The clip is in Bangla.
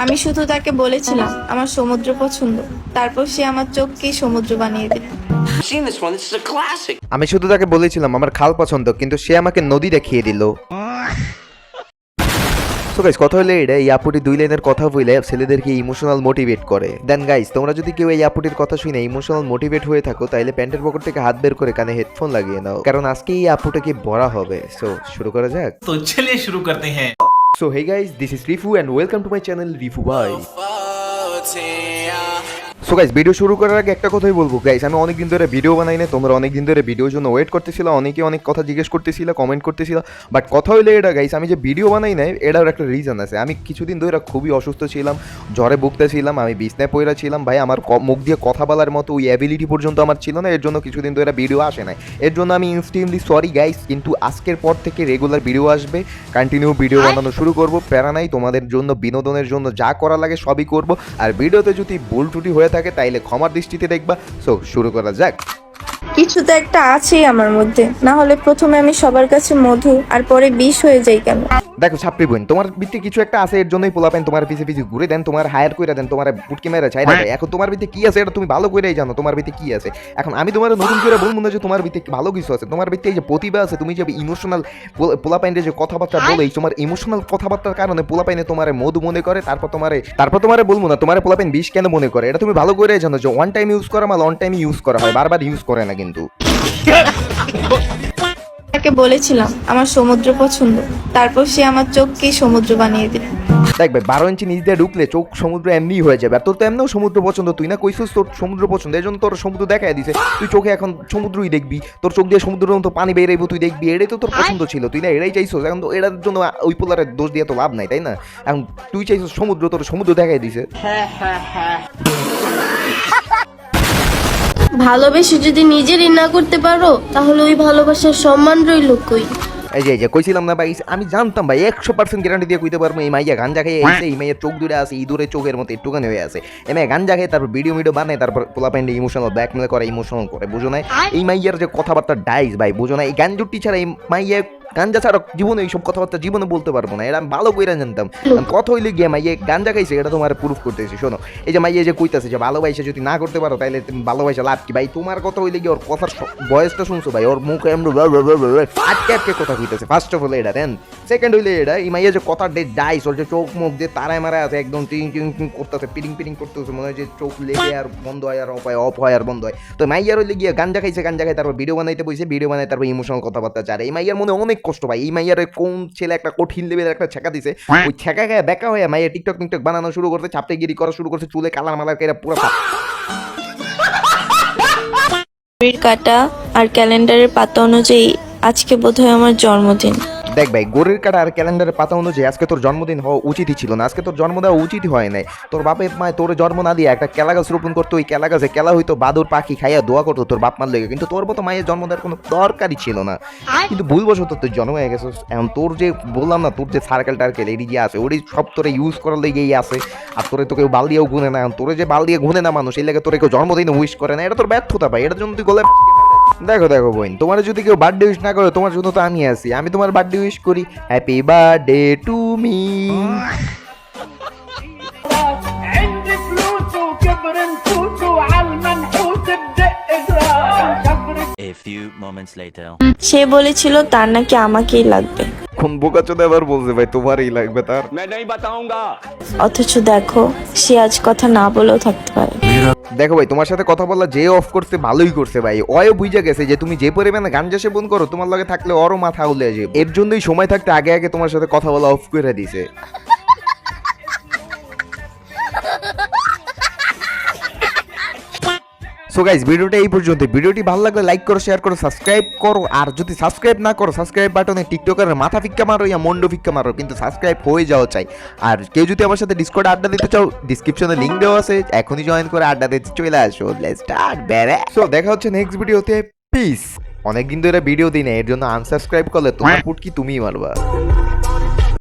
আমি শুধু তাকে বলেছিলাম আমার সমুদ্র পছন্দ, তারপর সে আমার চোখকেই সমুদ্র বানিয়ে দিল। আমি শুধু তাকে বলেছিলাম আমার খাল পছন্দ, কিন্তু সে আমাকে নদী দেখিয়ে দিল। সো গাইস, কথা হলে এটা এই আপুটি দুই লাইনের কথা বলে ছেলেদেরকে ইমোশনাল মোটিভেট করে। দেন গাইস, তোমরা যদি কেউ এই আপুটির কথা শুনে ইমোশনাল মোটিভেট হয়ে থাকো, তাইলে প্যান্টের পকেট থেকে হাত বের করে কানে হেডফোন লাগিয়ে নাও, কারণ আজকে এই আপুটাকে বড়া হবে। সো শুরু করা যাক। तो चलिए शुरू करते हैं। So hey guys, this is Rifu and welcome to my channel Rifu Bhai. So guys, video শুরু করার আগে একটা কথাই বলবো গাইস, আমি অনেকদিন ধরে ভিডিও বানাই না, তোমরা অনেকদিন ধরে ভিডিওর জন্য ওয়েট করতেছিল, অনেকে অনেক কথা জিজ্ঞেস করতেছিল, কমেন্ট করতেছিল, বাট কথা হইলে এটা গাইস, আমি যে ভিডিও বানাই নাই এটার একটা রিজন আছে। আমি কিছুদিন ধরে খুবই অসুস্থ ছিলাম, জ্বরে ভুগতেছিলাম, আমি বিছনায় পড়ে ছিলাম ভাই, আমার মুখ দিয়ে কথা বলার মতো ওই অ্যাবিলিটি পর্যন্ত আমার ছিল না, এর জন্য কিছুদিন ধরে ভিডিও আসে নাই। এর জন্য আমি ইনস্ট্যান্টলি সরি গাইস, কিন্তু আজকের পর থেকে রেগুলার ভিডিও আসবে, কন্টিনিউ ভিডিও বানানো শুরু করব, প্যারা নাই, তোমাদের জন্য বিনোদনের জন্য যা করা লাগে সবই করব। আর ভিডিওতে যদি ভুল ত্রুটি হয়ে থাকে তাইলে ক্ষমার দৃষ্টিতে দেখবা। সো শুরু করা যাক। কিছু তো একটা আছেই আমার মধ্যে, না হলে প্রথমে আমি সবার কাছে মধু আর পরে বিষ হয়ে যাই কেন? দেখো ছাপড়ি বোন, তোমার ভিতরে কিছু একটা আছে, এর জন্যই পোলাপেন তোমার পিছে পিছে ঘুরে দেন, তোমার হায়ার করে দেন, তোমার বুটকি মেরে ছাইরা দেয়। এখন তোমার ভিতরে কি আছে এটা তুমি ভালো করেই জানো, তোমার ভিতরে কি আছে। এখন আমি তোমার নতুন করে বলবো না যে তোমার ভিতরে ভালো কিছু আছে, তোমার ভিতরে এই যে প্রতিভা আছে, তুমি যে ইমোশনাল পোলাপাইনের যে কথাবার্তা বলে, তোমার ইমোশনাল কথাবার্তার কারণে পোলাপাইনে তোমার মধু মনে করে, তারপর তোমার বলবো না তোমার পোলাপাইন বিষ কেন মনে করে, এটা তুমি ভালো করেই জানো যে ওয়ান টাইম ইউজ করা মাল অন টাইম ইউজ করা হয়, বারবার ইউজ করে না কিন্তু। তাকে বলেছিলাম আমার সমুদ্র পছন্দ, তারপর সে আমার চোখকেই সমুদ্র বানিয়ে দিল। দেখ ভাই, 12 ইঞ্চি নিচ দিয়ে ঢুকলে চোখ সমুদ্র এমনি হয়ে যাবে। আর তোর তো এমনিও সমুদ্র পছন্দ, তুই না কইছিস তোর সমুদ্র পছন্দ, এই জন্য তোর সমুদ্র দেখাই দিছে, তুই চোখে এখন সমুদ্রই দেখবি, তোর চোখ দিয়ে সমুদ্রের মতো পানি বেরাইবো, তুই দেখবি, এটাই তো তোর পছন্দ ছিল, তুই না এটাই চাইছিস। এখন তো এটার জন্য ওই পোলারের দোষ দিয়ে তো লাভ নাই, তাই না? এখন তুই চাইছিস সমুদ্র, তোর সমুদ্র দেখাই দিছে। ভালোবেসে যদি নিজেরই না করতে পারো, তাহলে ওই ভালোবাসার সম্মান রইল কই? এই যে কইছিলাম না ভাই, আমি জানতাম ভাই 100% গ্যারান্টি দিয়ে কইতে পারবো এই মাইয়া গাঞ্জা খেয়ে এসে, এই মাইয়ের চোখ দূরে আছে, ইঁদুরের চোখের মতো একটুখানি হয়ে আছে। এই মাইয়া গাঞ্জা খেয়ে তারপর ভিডিও বানায়, তারপর পোলাপাইন্ডে ইমোশনাল ব্ল্যাকমেল করে, ইমোশনাল করে, বুঝো না? এই মাইয়ার যে কথাবার্তা ডাইস ভাই, বুঝো না? এই গাঞ্জুটি ছাড়া এই মাইয়া গাঞ্জা ছাড়া জীবনে এইসব কথাবার্তা জীবনে বলতে পারবো না, এটা আমি ভালো করে জানতাম। কথা হইলে গিয়ে মাইয়ে গাঞ্জা খাইছে, এটা তোমার প্রুফ করতেছি। শোনো, এই যে মাইয়ে যে কইতাছে যে ভালোবাসা যদি না করতে পারো তাহলে তুমি ভালোবাসা লাভ কি ভাই? তোমার কথা হইলে গিয়ে ওর কথার বয়সটা শুনছো ভাই, ওর মুখ এমন আটকে আটকে কথা কইতেছে। ফার্স্ট অফ অল এটা দেন, সেকেন্ড হইলে এটা এই মাইয়ে যে কথা ডাইস, ওর যে চোখ মুখ দিয়ে তারায় মারা আছে, একদম টিং টিং টিং করতেছে, পিটিং পিটিং করতেছে, মনে হয় যে চোখ লেগে আর বন্ধ হয় আর অফ হয় আর বন্ধ হয়। তো মাইয়ার হইলে গিয়ে গাঞ্জা খাইছে, গাঞ্জা খাই তারপর ভিডিও বানাইতে বসে, ভিডিও বানাই তারপর ইমোশনাল কথাবার্তা চারে। এই মাইয়ার মনে অনেক কষ্ট ভাই, এই মাইয়ার কোন ছেলে একটা কঠিন লেভেলের একটা ছেঁকা দিছে, ওই ছেঁকা গায়ে বেকা হয়ে মাইয়া টিকটক বানানো শুরু করছে, চাপটাগিরি করা শুরু করছে, চুলে কালার মালার কেরা পুরো ঘড়ির কাঁটা আর ক্যালেন্ডারের পাতা অনুযায়ী আজকে বোধহয় আমার জন্মদিন। দেখ ভাই, গড়ির কাটা আর ক্যালেন্ডারের পাতা অনুযায়ী আজকে তোর জন্মদিন হওয়া উচিতই ছিল না, আজকে তোর জন্ম দেওয়া উচিতই হয় নাই। তোর বাপের মায় তোর জন্ম না দিয়ে একটা কেলা গাছ রোপণ করতো, ওই কেলা গাছে কেলা হইতো, বাদুর পাখি খাইয়া দোয়া করতো তোর বাপ মার লেগে, কিন্তু তোর মতো মায়ের জন্ম দেওয়ার কোনো দরকারই ছিল না। কিন্তু ভুলবশত তোর জন্ম হয়ে গেছে। এখন তোর যে বললাম না, তোর যে সার্কেল টার্কেল এটি যে আছে, ওটি সব তোরে ইউজ করার লেগেই আছে। আর তোরে তোকে বাল দিয়েও গুনে না, তোরে যে বাল দিয়ে গুনে না মানুষ, এই লেগে তোরে কেউ জন্মদিনে উইশ করে না, এটা তোর ব্যর্থতা ভাই, এটার জন্য তুই গলে। দেখো বোন, তোমার যদি কেউ বার্থডে উইশ না করে, তোমার জন্য তো আমি আছি, আমি তোমার বার্থডে উইশ করি। Happy birthday to me. A few moments later. সে বলেছিল তার নাকি আমাকেই লাগবে, কোন বোকাচোদা এবার বলছে ভাই তোমারই লাগবে তার? অথচ দেখো সে আজ কথা না বলেও থাকতে পারে। দেখো ভাই, তোমার সাথে কথা বলা যে অফ করছে ভালোই করছে ভাই, অয় বুঝা গেছে যে তুমি যে পরিমাণে গাঞ্জা সেবন করো, তোমার লগে থাকলে ওরও মাথা উলে যাবে, এর জন্যই সময় থাকতে আগে আগে তোমার সাথে কথা বলা অফ করে দিছে। সো গাইস, ভিডিওটা এই পর্যন্ত। ভিডিওটি ভালো লাগলে লাইক করো, শেয়ার করো, সাবস্ক্রাইব করো। আর যদি সাবস্ক্রাইব না করো, সাবস্ক্রাইব বাটনে টিকটকের মাথা ফিক্কা মারো ইয়া মন্ড ফিক্কা মারো, কিন্তু সাবস্ক্রাইব হয়ে যাওয়া চাই। আর কেউ যদি আমার সাথে ডিসকর্ডে আড্ডা দিতে চাও, ডিসক্রিপশনে লিংক দেওয়া আছে, এখনই জয়েন করে আড্ডা দিতে চলে আসো। লেটস স্টার্ট বেরে। সো দেখা হচ্ছে নেক্সট ভিডিওতে। পিস। অনেকদিন ধরে ভিডিও দিই না, এর জন্য আনসাবস্ক্রাইব করলে তোমার পুটকি তুমিই মারবা।